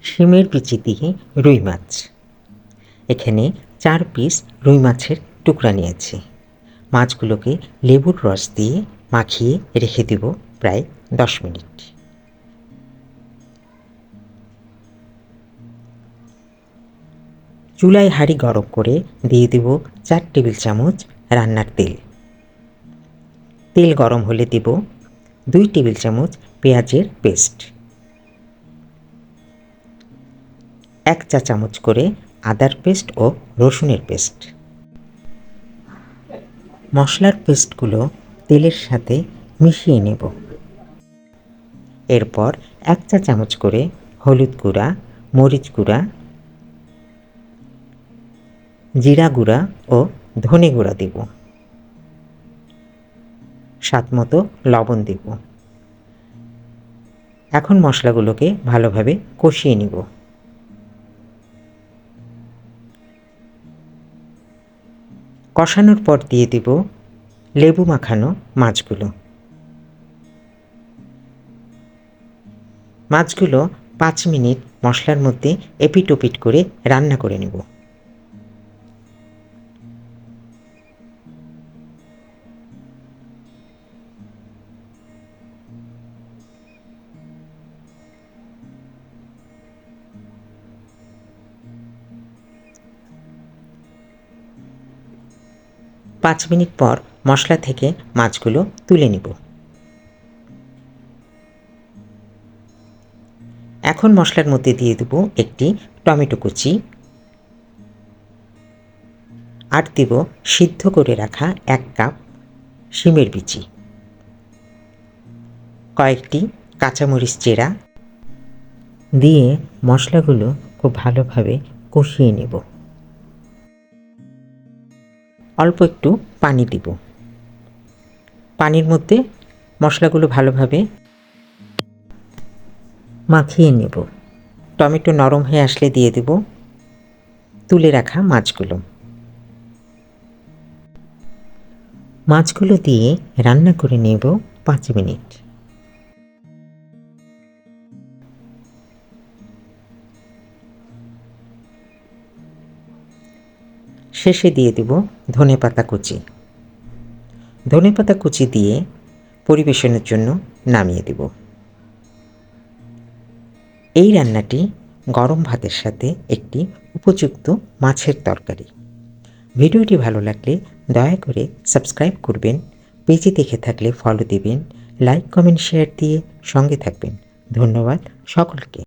শিমের বিচি দিয়ে রুই মাছ। এখানে 4 পিস রুই মাছের টুকরা নিয়েছি। মাছগুলোকে লেবুর রস দিয়ে মাখিয়ে রেখে দেব প্রায় 10 মিনিট। চুলায় হাঁড়ি গরম করে দিয়ে দেব 4 টেবিল চামচ রান্নার তেল। তেল গরম হলে দেব 2 টেবিল চামচ পেঁয়াজের পেস্ট, 1 চা চামচ করে আদার পেস্ট ও রসুনের পেস্ট। মশলার পেস্টগুলো তেলের সাথে মিশিয়ে নেব। এরপর 1 চা চামচ করে হলুদ গুঁড়া, মরিচ গুঁড়া, জিরা গুঁড়া ও ধনে গুঁড়া দেব। স্বাদমতো লবণ দেব। এখন মশলাগুলোকে ভালোভাবে কষিয়ে নিব। কষানোর পর দিয়ে দেব লেবু মাখানো মাছগুলো। মাছগুলো 5 মিনিট মশলার মধ্যে এপিট ওপিট করে রান্না করে নেব। পাঁচ মিনিট পর মশলা থেকে মাছগুলো তুলে নেব। এখন মশলার মধ্যে দিয়ে দেব একটি টমেটো কুচি, আর দেব সিদ্ধ করে রাখা 1 কাপ শিমের বিচি, কয়েকটি কাঁচামরিচ চেরা দিয়ে মশলাগুলো খুব ভালোভাবে কষিয়ে নেব। অল্প একটু পানি দিব। পানির মধ্যে মশলাগুলো ভালোভাবে মাখিয়ে নেব। টমেটো নরম হয়ে আসলে দিয়ে দেব তুলে রাখা মাছগুলো। মাছগুলো দিয়ে রান্না করে নেব 5 মিনিট। শেষে দিয়ে দেব ধনেপাতা কুচি। ধনেপাতা কুচি দিয়ে পরিবেশনের জন্য নামিয়ে দেব। এই রান্নাটি গরম ভাতের সাথে একটি উপযুক্ত মাছের তরকারি। ভিডিওটি ভালো লাগলে দয়া করে সাবস্ক্রাইব করবেন, পেজে দেখে থাকলে ফলো দিবেন, লাইক কমেন্ট শেয়ার দিয়ে সঙ্গে থাকবেন। ধন্যবাদ সকলকে।